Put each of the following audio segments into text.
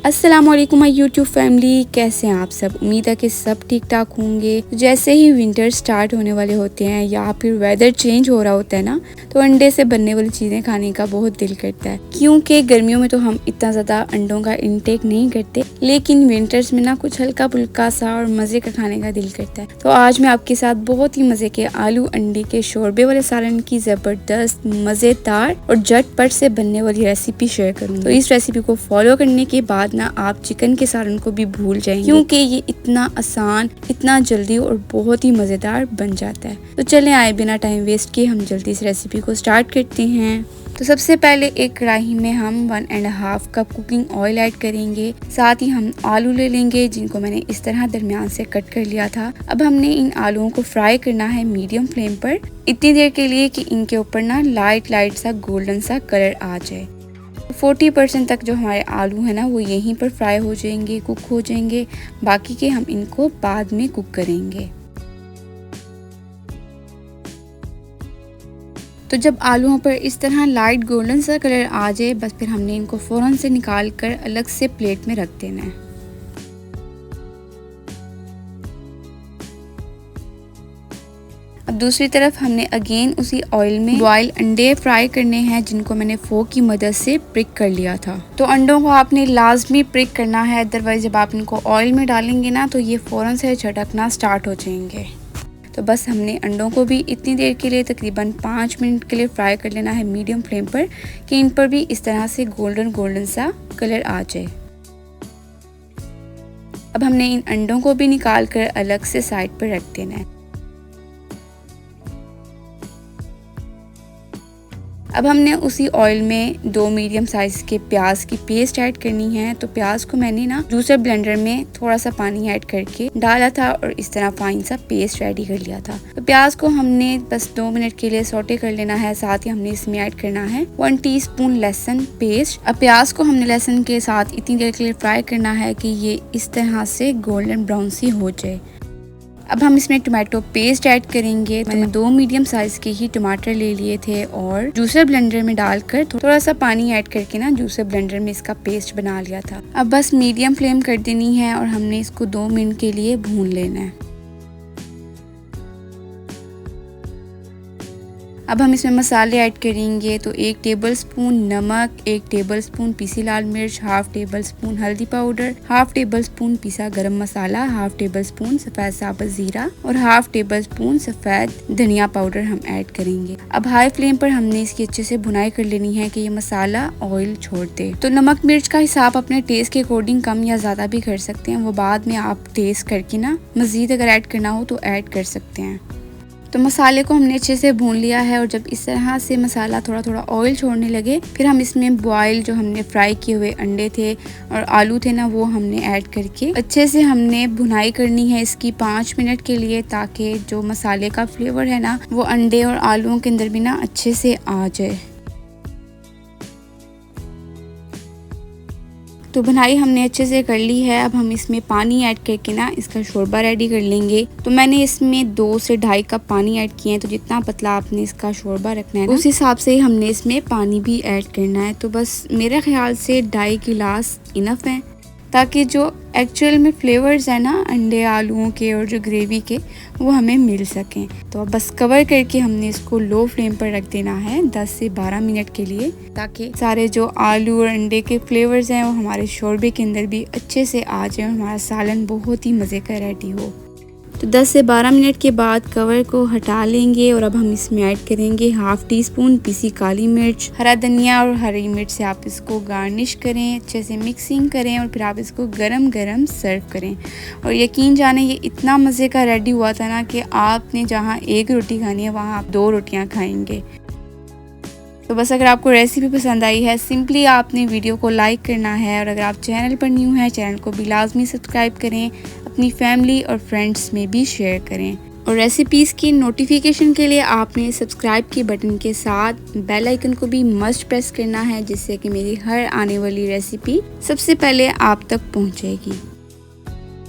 अस्सलाम वालेकुम my YouTube family, कैसे हैं आप सब। उम्मीद है कि सब ठीक ठाक होंगे। जैसे ही विंटर स्टार्ट होने वाले होते हैं या फिर वेदर चेंज हो रहा होता है ना, तो अंडे से बनने वाली चीज़ें खाने का बहुत दिल करता है। क्योंकि गर्मियों में तो हम इतना ज़्यादा अंडों का इंटेक नहीं करते, लेकिन विंटर्स में ना कुछ हल्का फुल्का सा और मज़े का खाने का दिल करता है। तो आज मैं आपके साथ बहुत ही मज़े के आलू अंडे के शोरबे वाले सालन की ज़बरदस्त मज़ेदार और झटपट से बनने वाली रेसिपी शेयर करूँगी। तो इस रेसिपी को फॉलो करने के बाद ना आप चिकन के सालन को भी भूल जाएंगे, क्योंकि ये इतना आसान, इतना जल्दी और बहुत ही मज़ेदार बन जाता है। तो चलें आए बिना टाइम वेस्ट किए हम जल्दी इस रेसिपी को स्टार्ट करते हैं। तो सबसे पहले एक कढ़ाई में हम 1.5 कप कुकिंग ऑयल ऐड करेंगे। साथ ही हम आलू ले लेंगे, जिनको मैंने इस तरह दरमियान से कट कर लिया था। अब हमने इन आलूओं को फ्राई करना है मीडियम फ्लेम पर, इतनी देर के लिए कि इनके ऊपर ना लाइट सा गोल्डन सा कलर आ जाए। 40% तक जो हमारे आलू है ना वो यहीं पर फ्राई हो जाएंगे, कुक हो जाएंगे। बाकी के हम इनको बाद में कुक करेंगे। तो जब आलूओं पर इस तरह लाइट गोल्डन सा कलर आ जाए, बस फिर हमने इनको फौरन से निकाल कर अलग से प्लेट में रख देना है। अब दूसरी तरफ हमने अगेन उसी ऑयल में बॉयल अंडे फ्राई करने हैं, जिनको मैंने फोक की मदद से प्रिक कर लिया था। तो अंडों को आपने लाजमी प्रिक करना है, अदरवाइज जब आप इनको ऑयल में डालेंगे ना तो ये फौरन से झटकना स्टार्ट हो जाएंगे। तो बस हमने अंडों को भी इतनी देर के लिए तकरीबन 5 मिनट के लिए फ्राई कर लेना है मीडियम फ्लेम पर, कि इन पर भी इस तरह से गोल्डन सा कलर आ जाए। अब हमने इन अंडों को भी निकाल कर अलग से साइड पर रख देना है। अब हमने उसी ऑयल में 2 मीडियम साइज के प्याज की पेस्ट ऐड करनी है। तो प्याज को मैंने ना जूसर ब्लेंडर में थोड़ा सा पानी ऐड करके डाला था और इस तरह फाइन सा पेस्ट रेडी कर लिया था। तो प्याज को हमने बस 2 मिनट के लिए सौटे कर लेना है। साथ ही हमने इसमें ऐड करना है 1 टीस्पून लहसुन पेस्ट। अब प्याज को हमने लहसुन के साथ इतनी देर के लिए फ्राई करना है कि ये इस तरह से गोल्डन ब्राउन सी हो जाए। अब हम इसमें टोमेटो पेस्ट ऐड करेंगे। मैंने 2 मीडियम साइज के ही टमाटर ले लिए थे और जूसर ब्लेंडर में डालकर थोड़ा सा पानी ऐड करके ना जूसर ब्लेंडर में इसका पेस्ट बना लिया था। अब बस मीडियम फ्लेम कर देनी है और हमने इसको 2 मिनट के लिए भून लेना है। अब हम इसमें मसाले ऐड करेंगे। तो 1 टेबलस्पून नमक, 1 टेबलस्पून पीसी लाल मिर्च, हाफ टेबलस्पून हल्दी पाउडर, हाफ टेबलस्पून पीसा गरम मसाला, हाफ टेबलस्पून सफेद साबुत जीरा और हाफ टेबलस्पून सफेद धनिया पाउडर हम ऐड करेंगे। अब हाई फ्लेम पर हमने इसकी अच्छे से भुनाई कर लेनी है कि ये मसाला ऑयल छोड़ दे। तो नमक मिर्च का हिसाब अपने टेस्ट के अकॉर्डिंग कम या ज्यादा भी कर सकते हैं, वो बाद में आप टेस्ट करके ना मजीद अगर ऐड करना हो तो ऐड कर सकते हैं। तो मसाले को हमने अच्छे से भून लिया है और जब इस तरह से मसाला थोड़ा ऑयल छोड़ने लगे, फिर हम इसमें बॉयल जो हमने फ्राई किए हुए अंडे थे और आलू थे ना, वो हमने ऐड करके अच्छे से हमने भुनाई करनी है इसकी 5 मिनट के लिए, ताकि जो मसाले का फ्लेवर है ना वो अंडे और आलूओं के अंदर भी ना अच्छे से आ जाए। तो भुनाई हमने अच्छे से कर ली है। अब हम इसमें पानी ऐड करके ना इसका शोरबा रेडी कर लेंगे। तो मैंने इसमें 2 से 2.5 कप पानी ऐड किए हैं। तो जितना पतला आपने इसका शोरबा रखना है उस हिसाब से हमने इसमें पानी भी ऐड करना है। तो बस मेरे ख्याल से 2.5 गिलास इनफ है, ताकि जो एक्चुअल में फ्लेवर्स है ना अंडे आलूओं के और जो ग्रेवी के, वो हमें मिल सकें। तो अब बस कवर करके हमने इसको लो फ्लेम पर रख देना है 10 से 12 मिनट के लिए, ताकि सारे जो आलू और अंडे के फ्लेवर्स हैं वो हमारे शोरबे के अंदर भी अच्छे से आ जाए और हमारा सालन बहुत ही मज़े का रेडी हो। तो 10 से 12 मिनट के बाद कवर को हटा लेंगे और अब हम इसमें ऐड करेंगे हाफ टीस्पून पीसी काली मिर्च, हरा धनिया और हरी मिर्च से आप इसको गार्निश करें, अच्छे से मिक्सिंग करें और फिर आप इसको गरम गरम सर्व करें। और यकीन जाने ये इतना मज़े का रेडी हुआ था ना कि आपने जहाँ 1 रोटी खानी है वहाँ आप 2 रोटियाँ खाएंगे। तो बस अगर आपको रेसिपी पसंद आई है, सिंपली आपने वीडियो को लाइक करना है और अगर आप चैनल पर न्यू हैं चैनल को भी लाजमी सब्सक्राइब करें, अपनी फैमिली और फ्रेंड्स में भी शेयर करें। और रेसिपीज़ की नोटिफिकेशन के लिए आपने सब्सक्राइब के बटन के साथ बेल आइकन को भी मस्ट प्रेस करना है, जिससे कि मेरी हर आने वाली रेसिपी सबसे पहले आप तक पहुंचेगी।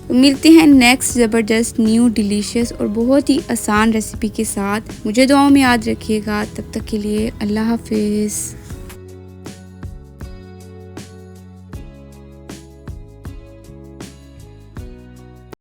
तो मिलते हैं नेक्स्ट ज़बरदस्त न्यू डिलीशियस और बहुत ही आसान रेसिपी के साथ। मुझे दुआओं में याद रखिएगा। तब तक के लिए अल्लाह हाफिज़।